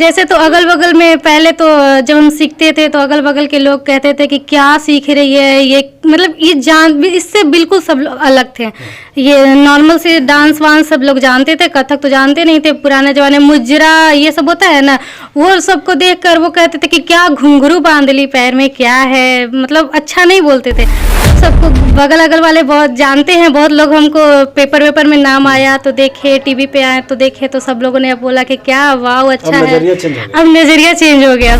जैसे तो अगल बगल में पहले तो जब हम सीखते थे तो अगल बगल के लोग कहते थे कि क्या सीख रही है ये, मतलब ये जान इससे बिल्कुल सब लोग अलग थे। ये नॉर्मल से डांस वांस सब लोग जानते थे, कथक तो जानते नहीं थे। पुराने जमाने में मुजरा ये सब होता है ना, वो सबको देखकर वो कहते थे कि क्या घुंघरू बांध ली पैर में, क्या है, मतलब अच्छा नहीं बोलते थे। सबको बगल अगल वाले बहुत जानते हैं, बहुत लोग हमको पेपर वेपर में नाम आया तो देखे, टीवी पे आए तो देखे, तो सब लोगों ने अब बोला कि क्या वाह अच्छा है। अब नजरिया चेंज हो गया।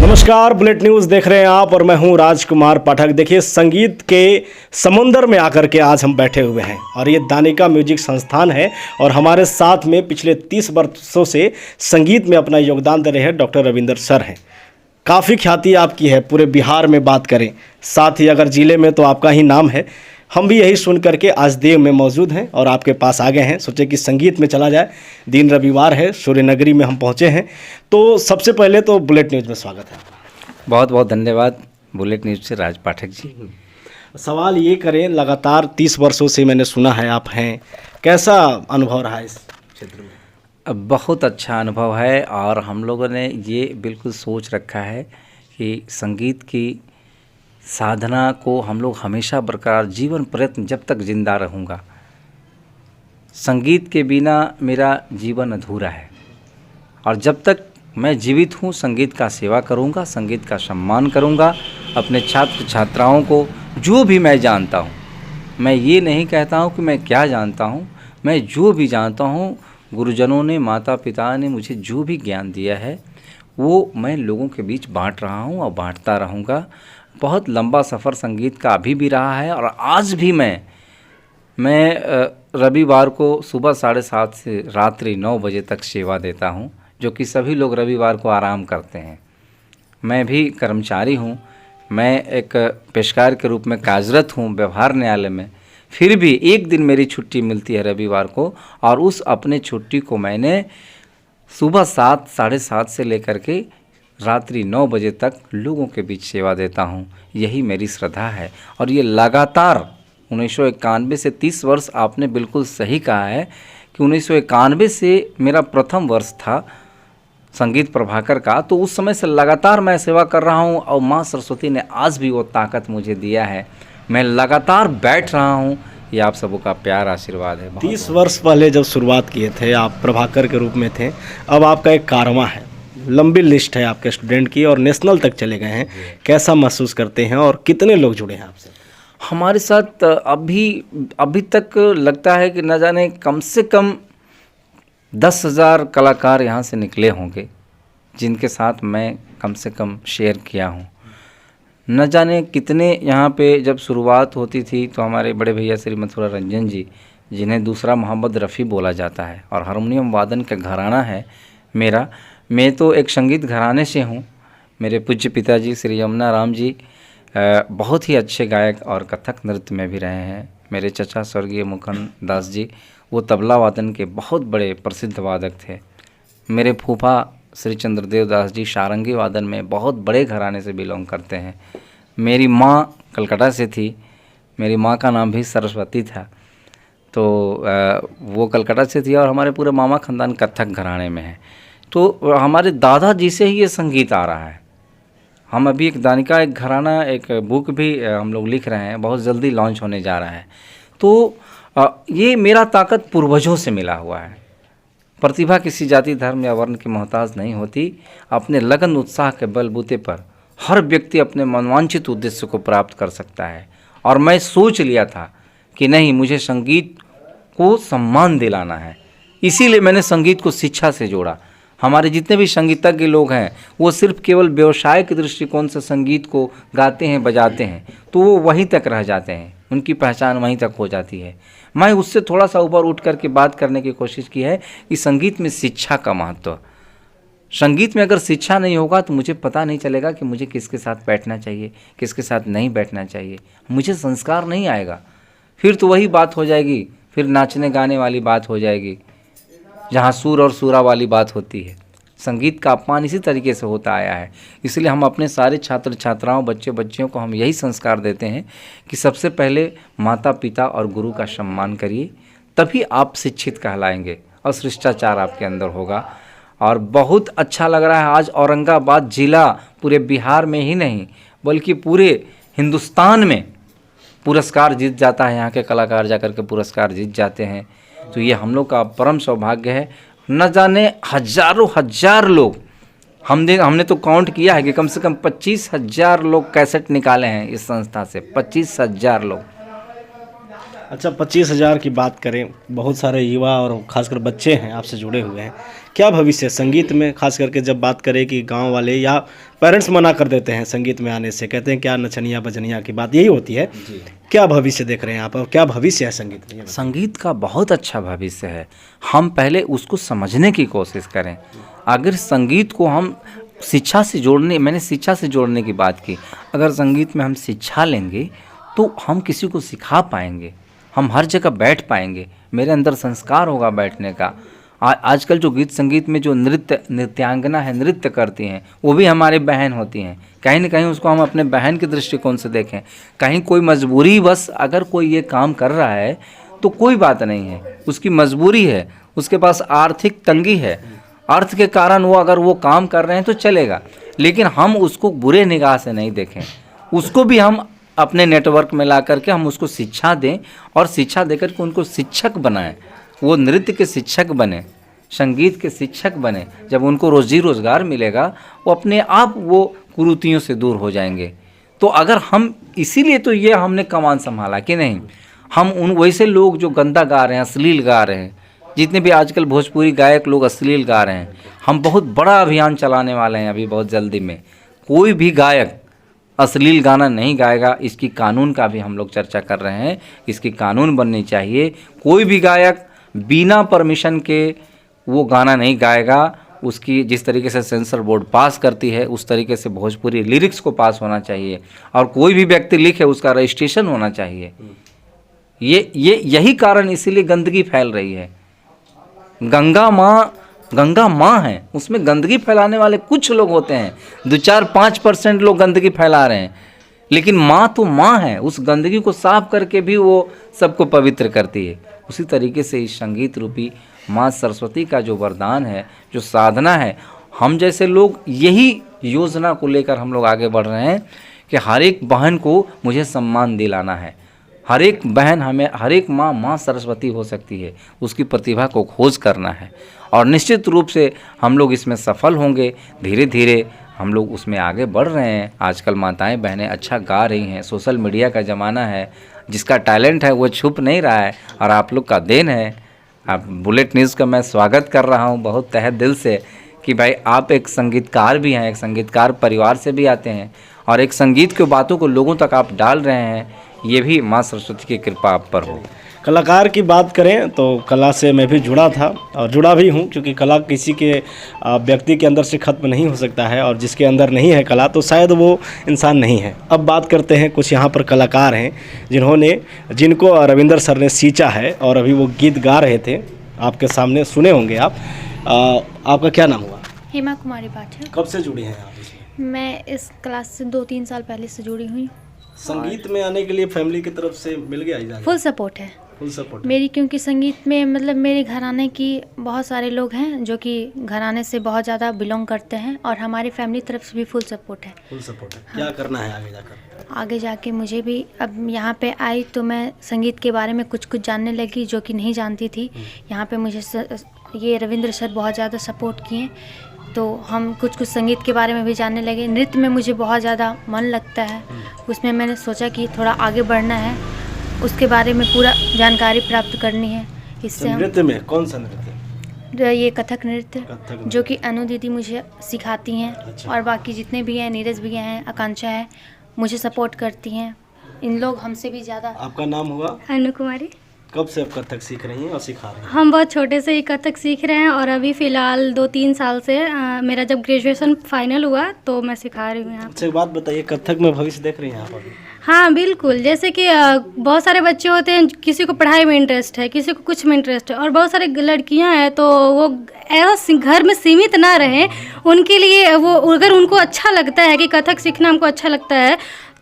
नमस्कार, बुलेट न्यूज़ देख रहे हैं आप और मैं हूं राजकुमार पाठक। देखिए, संगीत के समुंदर में आकर के आज हम बैठे हुए हैं और ये दानिका म्यूजिक संस्थान है और हमारे साथ में पिछले 30 वर्षों से संगीत में अपना योगदान दे रहे हैं डॉक्टर रविंदर सर हैं। काफ़ी ख्याति आपकी है, पूरे बिहार में बात करें, साथ ही अगर ज़िले में तो आपका ही नाम है। हम भी यही सुन करके आज देव में मौजूद हैं और आपके पास आ गए हैं। सोचे कि संगीत में चला जाए, दिन रविवार है, सूर्य नगरी में हम पहुंचे हैं। तो सबसे पहले तो बुलेट न्यूज़ में स्वागत है। बहुत बहुत धन्यवाद बुलेट न्यूज़ से राज पाठक जी। सवाल ये करें, लगातार 30 वर्षों से मैंने सुना है आप हैं, कैसा अनुभव रहा इस क्षेत्र में? बहुत अच्छा अनुभव है और हम लोगों ने ये बिल्कुल सोच रखा है कि संगीत की साधना को हम लोग हमेशा बरकरार, जीवन प्रयत्न जब तक जिंदा रहूँगा। संगीत के बिना मेरा जीवन अधूरा है और जब तक मैं जीवित हूँ संगीत का सेवा करूँगा, संगीत का सम्मान करूँगा। अपने छात्र छात्राओं को जो भी मैं जानता हूँ, मैं ये नहीं कहता हूँ कि मैं क्या जानता हूँ, मैं जो भी जानता हूँ, गुरुजनों ने, माता पिता ने मुझे जो भी ज्ञान दिया है वो मैं लोगों के बीच बांट रहा हूँ और बांटता रहूँगा। बहुत लंबा सफ़र संगीत का अभी भी रहा है और आज भी मैं रविवार को सुबह 7:30 से रात्रि 9 बजे तक सेवा देता हूँ, जो कि सभी लोग रविवार को आराम करते हैं। मैं भी कर्मचारी हूँ, मैं एक पेशकार के रूप में कार्यरत हूँ व्यवहार न्यायालय में, फिर भी एक दिन मेरी छुट्टी मिलती है रविवार को और उस अपने छुट्टी को मैंने सुबह 7, 7:30 से लेकर के रात्रि 9 बजे तक लोगों के बीच सेवा देता हूँ। यही मेरी श्रद्धा है और ये लगातार 1991 से 30 वर्ष, आपने बिल्कुल सही कहा है कि 1991 से मेरा प्रथम वर्ष था संगीत प्रभाकर का, तो उस समय से लगातार मैं सेवा कर रहा हूँ और माँ सरस्वती ने आज भी वो ताकत मुझे दिया है। मैं लगातार बैठ रहा हूँ, ये आप सबों का प्यार आशीर्वाद है। 30 वर्ष पहले जब शुरुआत किए थे आप प्रभाकर के रूप में थे, अब आपका एक कारवां है, लंबी लिस्ट है आपके स्टूडेंट की और नेशनल तक चले गए हैं। कैसा महसूस करते हैं और कितने लोग जुड़े हैं आपसे? हमारे साथ अभी तक लगता है कि न जाने कम से कम 10,000 कलाकार यहाँ से निकले होंगे, जिनके साथ मैं कम से कम शेयर किया हूँ। न जाने कितने यहाँ पे जब शुरुआत होती थी तो हमारे बड़े भैया श्री मथुरा रंजन जी, जिन्हें दूसरा मोहम्मद रफ़ी बोला जाता है और हारमोनियम वादन का घराना है मेरा। मैं तो एक संगीत घराने से हूँ। मेरे पूज्य पिताजी श्री यमुना राम जी बहुत ही अच्छे गायक और कथक नृत्य में भी रहे हैं। मेरे चचा स्वर्गीय मुकुंद दास जी, वो तबला वादन के बहुत बड़े प्रसिद्ध वादक थे। मेरे फूफा श्री चंद्रदेव दास जी सारंगी वादन में बहुत बड़े घराने से बिलोंग करते हैं। मेरी माँ कलकत्ता से थी, मेरी माँ का नाम भी सरस्वती था, तो वो कलकत्ता से थी और हमारे पूरे मामा ख़ानदान कथक घराने में है। तो हमारे दादाजी से ही ये संगीत आ रहा है। हम अभी एक दानिका, एक घराना, एक बुक भी हम लोग लिख रहे हैं, बहुत जल्दी लॉन्च होने जा रहा है। तो ये मेरा ताकत पूर्वजों से मिला हुआ है। प्रतिभा किसी जाति धर्म या वर्ण की मोहताज नहीं होती। अपने लगन उत्साह के बलबूते पर हर व्यक्ति अपने मनोवांछित उद्देश्य को प्राप्त कर सकता है। और मैं सोच लिया था कि नहीं, मुझे संगीत को सम्मान दिलाना है, इसीलिए मैंने संगीत को शिक्षा से जोड़ा। हमारे जितने भी संगीतज्ञ लोग हैं वो सिर्फ केवल व्यवसाय के दृष्टिकोण से संगीत को गाते हैं बजाते हैं तो वो वहीं तक रह जाते हैं, उनकी पहचान वहीं तक हो जाती है। मैं उससे थोड़ा सा ऊपर उठ करके बात करने की कोशिश की है कि संगीत में शिक्षा का महत्व। संगीत में अगर शिक्षा नहीं होगा तो मुझे पता नहीं चलेगा कि मुझे किसके साथ बैठना चाहिए, किसके साथ नहीं बैठना चाहिए, मुझे संस्कार नहीं आएगा। फिर तो वही बात हो जाएगी, फिर नाचने गाने वाली बात हो जाएगी जहाँ सुर और सुरा वाली बात होती है। संगीत का अपमान इसी तरीके से होता आया है। इसलिए हम अपने सारे छात्र छात्राओं बच्चे बच्चियों को हम यही संस्कार देते हैं कि सबसे पहले माता पिता और गुरु का सम्मान करिए, तभी आप शिक्षित कहलाएंगे और शिष्टाचार आपके अंदर होगा। और बहुत अच्छा लग रहा है आज औरंगाबाद जिला पूरे बिहार में ही नहीं बल्कि पूरे हिंदुस्तान में पुरस्कार जीत जाता है। यहाँ के कलाकार जाकर के पुरस्कार जीत जाते हैं, तो ये हम लोग का परम सौभाग्य है। न जाने हजारों हजार लोग हमने तो काउंट किया है कि कम से कम 25,000 लोग कैसेट निकाले हैं इस संस्था से, 25,000 लोग। अच्छा, 25,000 की बात करें, बहुत सारे युवा और खासकर बच्चे हैं आपसे जुड़े हुए हैं, क्या भविष्य है संगीत में? खास करके जब बात करें कि गांव वाले या पेरेंट्स मना कर देते हैं संगीत में आने से, कहते हैं क्या नचनिया बजनिया की बात यही होती है। क्या भविष्य देख रहे हैं आप और क्या भविष्य है संगीत में? संगीत का बहुत अच्छा भविष्य है, हम पहले उसको समझने की कोशिश करें। अगर संगीत को हम शिक्षा से जोड़ने, मैंने शिक्षा से जोड़ने की बात की, अगर संगीत में हम शिक्षा लेंगे तो हम किसी को सिखा पाएंगे, हम हर जगह बैठ पाएंगे, मेरे अंदर संस्कार होगा बैठने का। आजकल जो गीत संगीत में जो नृत्यांगना है, नृत्य करती हैं, वो भी हमारी बहन होती हैं। कहीं ना कहीं उसको हम अपने बहन के दृष्टिकोण से देखें। कहीं कोई मजबूरी बस अगर कोई ये काम कर रहा है तो कोई बात नहीं है, उसकी मजबूरी है, उसके पास आर्थिक तंगी है, अर्थ के कारण वो अगर वो काम कर रहे हैं तो चलेगा, लेकिन हम उसको बुरे निगाह से नहीं देखें, उसको भी हम अपने नेटवर्क में ला करके हम उसको शिक्षा दें और शिक्षा देकर के उनको शिक्षक बनाएं। वो नृत्य के शिक्षक बने, संगीत के शिक्षक बने। जब उनको रोजी रोज़गार मिलेगा वो अपने आप वो कुरीतियों से दूर हो जाएंगे। तो अगर हम इसीलिए तो ये हमने कमान संभाला कि नहीं, हम उन वैसे लोग जो गंदा गा रहे हैं, अश्लील गा रहे हैं, जितने भी आजकल भोजपुरी गायक लोग अश्लील गा रहे हैं, हम बहुत बड़ा अभियान चलाने वाले हैं अभी बहुत जल्दी में। कोई भी गायक अश्लील गाना नहीं गाएगा, इसकी कानून का भी हम लोग चर्चा कर रहे हैं, इसकी कानून बननी चाहिए। कोई भी गायक बिना परमिशन के वो गाना नहीं गाएगा, उसकी जिस तरीके से सेंसर बोर्ड पास करती है उस तरीके से भोजपुरी लिरिक्स को पास होना चाहिए, और कोई भी व्यक्ति लिखे उसका रजिस्ट्रेशन होना चाहिए। यही कारण इसीलिए गंदगी फैल रही है। गंगा माँ है, उसमें गंदगी फैलाने वाले कुछ लोग होते हैं, 2-4-5% लोग गंदगी फैला रहे हैं, लेकिन माँ तो माँ है, उस गंदगी को साफ करके भी वो सबको पवित्र करती है। उसी तरीके से इस संगीत रूपी माँ सरस्वती का जो वरदान है, जो साधना है, हम जैसे लोग यही योजना को लेकर हम लोग आगे बढ़ रहे हैं कि हर एक बहन को मुझे सम्मान दिलाना है। हर एक बहन हमें, हर एक माँ सरस्वती हो सकती है, उसकी प्रतिभा को खोज करना है और निश्चित रूप से हम लोग इसमें सफल होंगे। धीरे धीरे हम लोग उसमें आगे बढ़ रहे हैं। आजकल माताएं बहनें अच्छा गा रही हैं, सोशल मीडिया का ज़माना है, जिसका टैलेंट है वो छुप नहीं रहा है और आप लोग का देन है। आप बुलेट न्यूज़ का मैं स्वागत कर रहा हूँ बहुत तहे दिल से कि भाई आप एक संगीतकार भी हैं, एक संगीतकार परिवार से भी आते हैं और एक संगीत की बातों को लोगों तक आप डाल रहे हैं, ये भी माँ सरस्वती की कृपा आप पर हो। कलाकार की बात करें तो कला से मैं भी जुड़ा था और जुड़ा भी हूँ, क्योंकि कला किसी के व्यक्ति के अंदर से ख़त्म नहीं हो सकता है, और जिसके अंदर नहीं है कला तो शायद वो इंसान नहीं है। अब बात करते हैं, कुछ यहाँ पर कलाकार हैं जिनको रविंदर सर ने सींचा है और अभी वो गीत गा रहे थे, आपके सामने सुने होंगे आप। आपका क्या नाम हुआ? हेमा कुमारी पाठक। कब से जुड़ी हैं आप इसमें? मैं इस क्लास से 2-3 साल पहले से जुड़ी हुई। संगीत में आने के लिए फैमिली की तरफ से मिल गया इजाज़त? फुल सपोर्ट है फुल सपोर्ट मेरी, क्योंकि संगीत में मतलब मेरे घराने की बहुत सारे लोग हैं जो कि घराने से बहुत ज़्यादा बिलोंग करते हैं और हमारी फैमिली तरफ से भी फुल सपोर्ट है। फुल सपोर्ट है। क्या करना है आगे जाकर? आगे जाके मुझे भी, अब यहाँ पे आई तो मैं संगीत के बारे में कुछ जानने लगी जो कि नहीं जानती थी। यहाँ पे मुझे ये रविंद्र सर बहुत ज़्यादा सपोर्ट किए, तो हम कुछ कुछ संगीत के बारे में भी जानने लगे। नृत्य में मुझे बहुत ज़्यादा मन लगता है, उसमें मैंने सोचा कि थोड़ा आगे बढ़ना है, उसके बारे में पूरा जानकारी प्राप्त करनी है। इससे हम नृत्य में कौन सा नृत्य? ये कथक नृत्य कथक जो कि अनु दीदी मुझे सिखाती हैं, अच्छा। और बाकी जितने भी हैं, नीरज भैया हैं, आकांक्षा है, मुझे सपोर्ट करती हैं। इन लोग हमसे भी ज़्यादा। आपका नाम हुआ? अनु कुमारी। कब से आप कथक सीख रही हैं और सिखा रही हैं? हम बहुत छोटे से ही कथक सीख रहे हैं और अभी फ़िलहाल 2-3 साल से मेरा जब ग्रेजुएशन फाइनल हुआ तो मैं सिखा रही हूँ यहाँ। अच्छा, एक बात बताइए, कथक में भविष्य देख रही हैं आप अभी? हाँ बिल्कुल, जैसे कि बहुत सारे बच्चे होते हैं, किसी को पढ़ाई में इंटरेस्ट है, किसी को कुछ में इंटरेस्ट है, और बहुत सारी लड़कियां हैं तो वो ऐसा घर में सीमित ना रहें, उनके लिए वो अगर उनको अच्छा लगता है कि कथक सीखना हमको अच्छा लगता है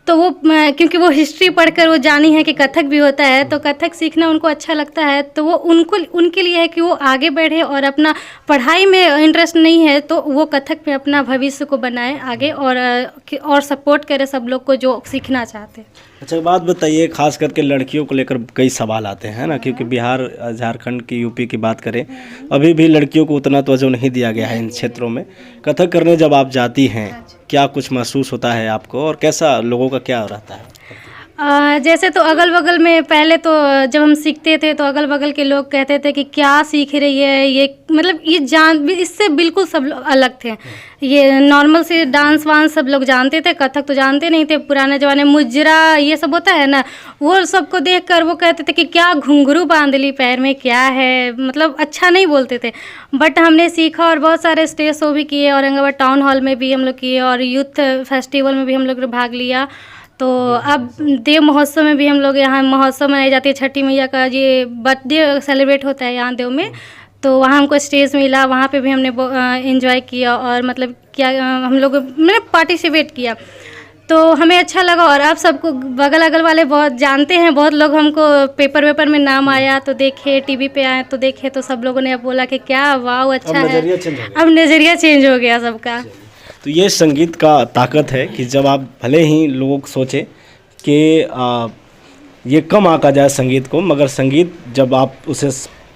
तो वो क्योंकि वो हिस्ट्री पढ़कर वो जानी है कि कथक भी होता है, तो कथक सीखना उनको अच्छा लगता है, तो वो उनके लिए है कि वो आगे बढ़े, और अपना पढ़ाई में इंटरेस्ट नहीं है तो वो कथक में अपना भविष्य को बनाए आगे, और सपोर्ट करे सब लोग को जो सीखना चाहते हैं। अच्छा, एक बात बताइए, खास करके लड़कियों को लेकर कई सवाल आते हैं ना, क्योंकि बिहार, झारखंड की, यूपी की बात करें, अभी भी लड़कियों को उतना तवज्जो नहीं दिया गया है इन क्षेत्रों में। कथक करने जब आप जाती हैं, क्या कुछ महसूस होता है आपको, और कैसा लोगों का क्या रहता है? जैसे तो अगल बगल में पहले तो जब हम सीखते थे तो अगल बगल के लोग कहते थे कि क्या सीख रही है ये, मतलब ये इससे बिल्कुल सब लोग अलग थे। ये नॉर्मल से डांस वांस सब लोग जानते थे, कथक तो जानते नहीं थे। पुराने ज़माने मुजरा ये सब होता है ना, वो सबको देखकर वो कहते थे कि क्या घुंघरू बांध ली पैर में, क्या है, मतलब अच्छा नहीं बोलते थे। बट हमने सीखा और बहुत सारे स्टेज शो भी किए, औरंगाबाद टाउन हॉल में भी हम लोग किए, और यूथ फेस्टिवल में भी हम लोग ने भाग लिया। तो अब देव महोत्सव में भी हम लोग, यहाँ महोत्सव मनाई जाती है, छठी मैया का ये बर्थडे सेलिब्रेट होता है यहाँ देव में, तो वहाँ हमको स्टेज मिला, वहाँ पे भी हमने एंजॉय किया, और मतलब क्या हम लोग मतलब पार्टिसिपेट किया, तो हमें अच्छा लगा। और अब सबको बगल अगल वाले बहुत जानते हैं, बहुत लोग हमको पेपर वेपर में नाम आया तो देखे, टीवी पे आए तो देखे, तो सब लोगों ने अब बोला कि क्या वाह अच्छा है, अब नज़रिया चेंज हो गया सबका। तो ये संगीत का ताकत है कि जब आप भले ही लोग सोचें कि ये कम आंका जाए संगीत को, मगर संगीत जब आप उसे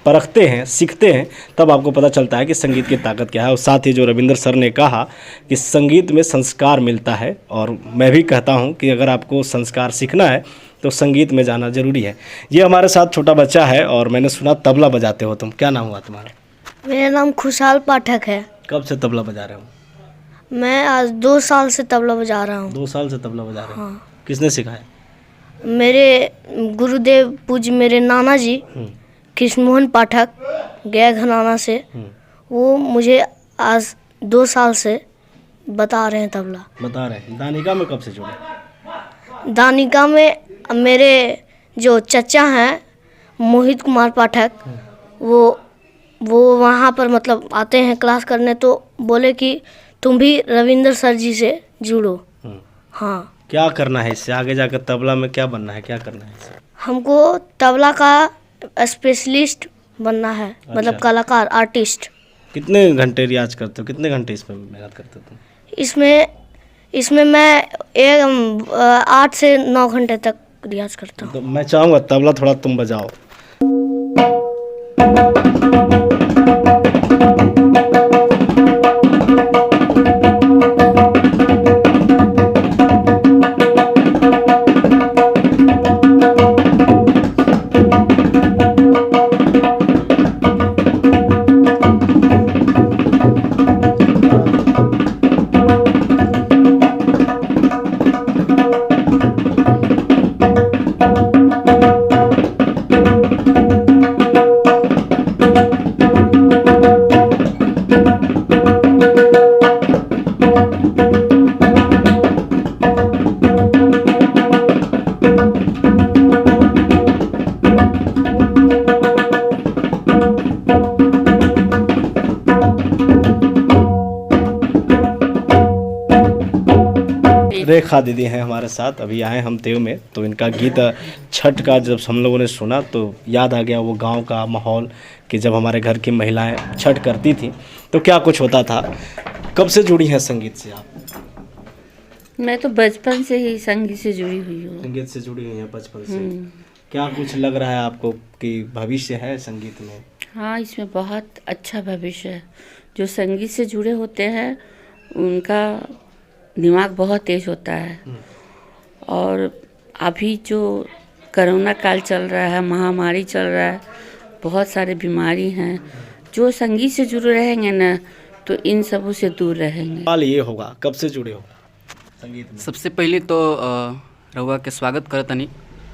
परखते हैं, सीखते हैं, तब आपको पता चलता है कि संगीत की ताकत क्या है। और साथ ही जो रविंद्र सर ने कहा कि संगीत में संस्कार मिलता है, और मैं भी कहता हूं कि अगर आपको संस्कार सीखना है तो संगीत में जाना ज़रूरी है। ये हमारे साथ छोटा बच्चा है, और मैंने सुना तबला बजाते हो तुम, क्या नाम हुआ तुम्हारा? मेरा नाम खुशहाल पाठक है। कब से तबला बजा रहे हो? मैं आज 2 साल से तबला बजा रहा हूँ। 2 साल से तबला बजा रहे हो? हाँ। किसने सिखाया? मेरे गुरुदेव पूज्य मेरे नाना जी कृष्णमोहन पाठक गया घनाना से, वो मुझे आज 2 साल से बता रहे हैं तबला। बता रहे हैं। दानिका में कब से जुड़े? दानिका में मेरे जो चचा हैं मोहित कुमार पाठक, वो वहाँ पर मतलब आते हैं क्लास करने, तो बोले कि तुम भी रविंद्र सर जी से जुड़ो। हाँ। क्या करना है इससे आगे जाकर? तबला में क्या बनना है, क्या करना है इससे? हमको तबला का स्पेशलिस्ट बनना है। अच्छा। मतलब कलाकार, आर्टिस्ट। कितने घंटे रियाज करते हो, कितने घंटे इसमें मेहनत करते हो तुम? इसमें मैं 8 से 9 घंटे तक रियाज करता हूँ। तो मैं चाहूँगा तबला थोड़ा तुम बजाओ। रेखा दीदी हैं हमारे साथ, अभी आए हम देव में, तो इनका गीत छठ का जब हम लोगों ने सुना तो याद आ गया वो गांव का माहौल कि जब हमारे घर की महिलाएं छठ करती थी तो क्या कुछ होता था। कब से जुड़ी हैं संगीत से आप? मैं तो बचपन से ही संगीत से जुड़ी हुई हूँ। संगीत से जुड़ी हुई हैं बचपन से। क्या कुछ लग रहा है आपको कि भविष्य है संगीत में? हाँ, इसमें बहुत अच्छा भविष्य है। जो संगीत से जुड़े होते हैं उनका दिमाग बहुत तेज होता है। और अभी जो कोरोना काल चल रहा है, महामारी चल रहा है, बहुत सारे बीमारी हैं, जो संगीत से जुड़े रहेंगे ना तो इन सबों से दूर रहेंगे। सवाल ये होगा, कब से जुड़े हो संगीत में? सबसे पहले तो रउआ के स्वागत करतनी।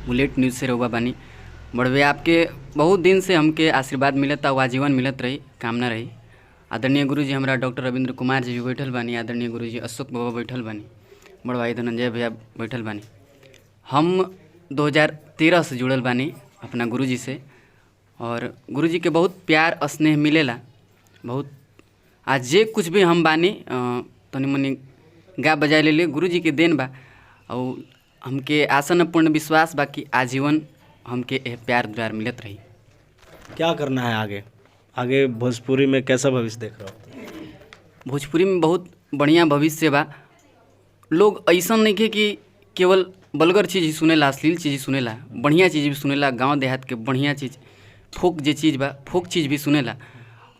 बुलेट न्यूज़ से रउआ बानी। बड़वे आपके बहुत दिन से हमके आशीर्वाद मिलता, वो आजीवन मिलत रही, कामना रही। आदरणीय गुरुजी हमारा डॉक्टर रविंद्र कुमार जी भी बैठल बानी, आदरणीय गुरुजी अशोक बाबा बैठल बानी, बड़ भाई धनंजय भैया बैठल बानी। हम 2013 से जुड़ल बानी अपना गुरुजी से, और गुरुजी के बहुत प्यार स्नेह मिलेला। बहुत आज जे कुछ भी हम बानी तनी मनी गा बजाए ले लिए गुरुजी के देन बा। और हमके आसन पूर्ण विश्वास बा कि आजीवन हमके प्यार दुलार मिलत रही। क्या करना है आगे? आगे भोजपुरी में कैसा भविष्य देख रहे हो? भोजपुरी में बहुत बढ़िया भविष्य बा। लोग ऐसा नहीं है कि केवल बलगर चीज़ ही सुनेला, अश्लील चीज़ ही सुनेला, बढ़िया चीज़ भी सुनेला, गांव देहात के बढ़िया चीज़, फोक जे चीज़ बा, फोक चीज़ भी सुनेला।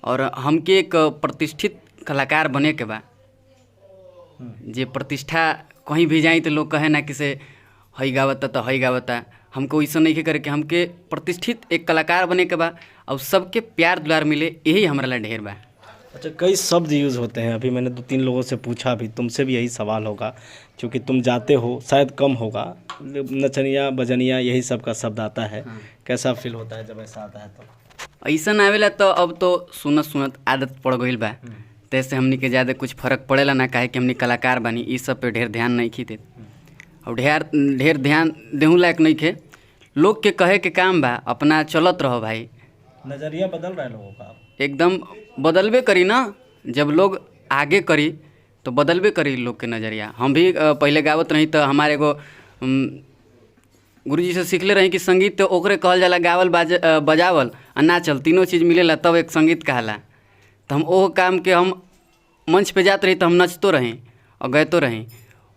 और हमके एक प्रतिष्ठित कलाकार बने के बा, जे प्रतिष्ठा कहीं भी जाई तो लोग कहे ना कि से हई गावता तो हई गावता। हमको ऐसा नहीं करे कि हमके प्रतिष्ठित एक कलाकार बने के बा और सबके प्यार दुलार मिले, यही हमारा ला ढेर बा। अच्छा, कई शब्द यूज़ होते हैं। अभी मैंने 2-3 लोगों से पूछा, भी तुमसे भी यही सवाल होगा क्योंकि तुम जाते हो, शायद कम होगा, नचनिया बजनिया यही सब का शब्द आता है। कैसा फील होता है जब ऐसा आता है? तो ऐसा आवेला तो अब तो सुनत सुनत आदत पड़ गई बा, तैसे हमनी के ज़्यादा कुछ फर्क पड़ेला ना, काहे कि हमनी कलाकार बानी, इस सब पे ढेर ध्यान नहीं खींचे और ढेर ध्यान देहू लायक नहीं खे। लोग के कहे के काम बा, अपना चलत रहो भाई। नज़रिया बदल रहा है लोगों का, एकदम बदलबे करी ना, जब लोग आगे करी तो बदलबे करी लोग के नज़रिया। हम भी पहले गावत रही तो हमारे एगो गुरुजी से सीखले रही कि संगीत तो ओकरे कहल जाला गावल बजावल आ नाचल, तीनों चीज़ मिलेला तब एक संगीत कहला। तो हम ओह काम के हम मंच पे जाते रही तो हम नचतो रही और गैतो रही।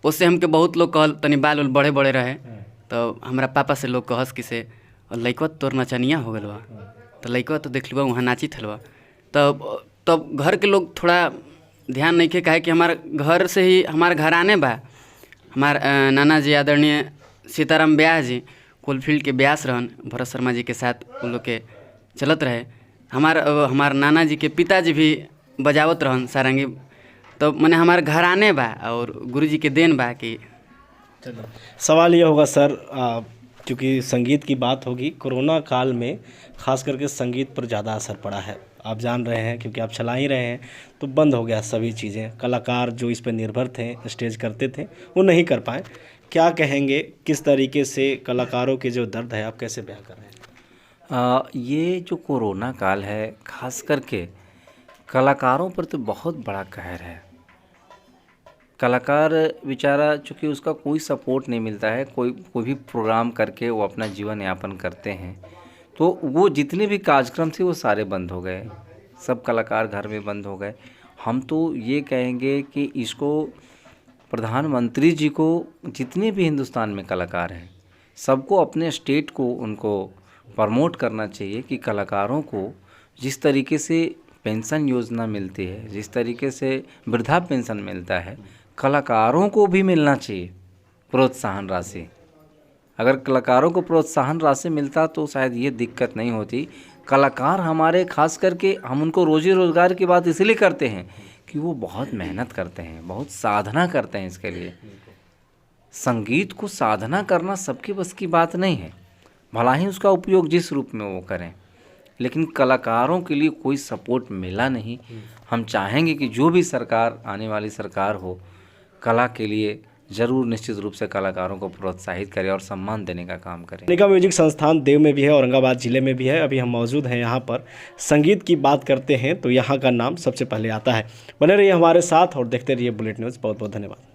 उससे हमके बहुत लोग कहल तनी बाल उल बड़े बड़े रहे, तो हमारा पापा से लोग कहस कि से लइकवा तोर नचनिया हो गल बा, तो लइकवा तो देख लुआ वहाँ नाची थलवा। तब घर के लोग थोड़ा ध्यान नहीं के, काहे कि हमारे घर से ही हमारे घराने बा। हमार नाना जी आदरणीय सीताराम ब्यास जी कोलफील्ड के ब्यास रहन, भरत शर्मा जी के साथ उन लोग के चलत रहे। हमार नाना जी के पिताजी भी बजावत रहन सारंगी। तो मैंने हमारे घराने बा और गुरुजी के देन बा कि। चलो, सवाल ये होगा सर, क्योंकि संगीत की बात होगी, कोरोना काल में खास करके संगीत पर ज़्यादा असर पड़ा है। आप जान रहे हैं क्योंकि आप चला ही रहे हैं, तो बंद हो गया सभी चीज़ें। कलाकार जो इस पर निर्भर थे, स्टेज करते थे, वो नहीं कर पाए। क्या कहेंगे, किस तरीके से कलाकारों के जो दर्द है आप कैसे बयां कर रहे हैं? ये जो कोरोना काल है खास करके कलाकारों पर तो बहुत बड़ा कहर है। कलाकार बेचारा चूँकि उसका कोई सपोर्ट नहीं मिलता है, कोई भी प्रोग्राम करके वो अपना जीवन यापन करते हैं, तो वो जितने भी कार्यक्रम थे वो सारे बंद हो गए, सब कलाकार घर में बंद हो गए। हम तो ये कहेंगे कि इसको प्रधानमंत्री जी को, जितने भी हिंदुस्तान में कलाकार हैं, सबको अपने स्टेट को उनको प्रमोट करना चाहिए कि कलाकारों को जिस तरीके से पेंशन योजना मिलती है, जिस तरीके से वृद्धा पेंशन मिलता है, कलाकारों को भी मिलना चाहिए प्रोत्साहन राशि। अगर कलाकारों को प्रोत्साहन राशि मिलता तो शायद ये दिक्कत नहीं होती। कलाकार हमारे खास करके हम उनको रोजी रोज़गार की बात इसलिए करते हैं कि वो बहुत मेहनत करते हैं, बहुत साधना करते हैं इसके लिए। संगीत को साधना करना सबके बस की बात नहीं है, भला ही उसका उपयोग जिस रूप में वो करें, लेकिन कलाकारों के लिए कोई सपोर्ट मिला नहीं। हम चाहेंगे कि जो भी सरकार, आने वाली सरकार हो, कला के लिए ज़रूर निश्चित रूप से कलाकारों को प्रोत्साहित करे और सम्मान देने का काम करे। दानिका म्यूजिक संस्थान देव में भी है, औरंगाबाद ज़िले में भी है। अभी हम मौजूद हैं यहाँ पर। संगीत की बात करते हैं तो यहाँ का नाम सबसे पहले आता है। बने रहिए हमारे साथ और देखते रहिए बुलेट न्यूज़। बहुत बहुत धन्यवाद।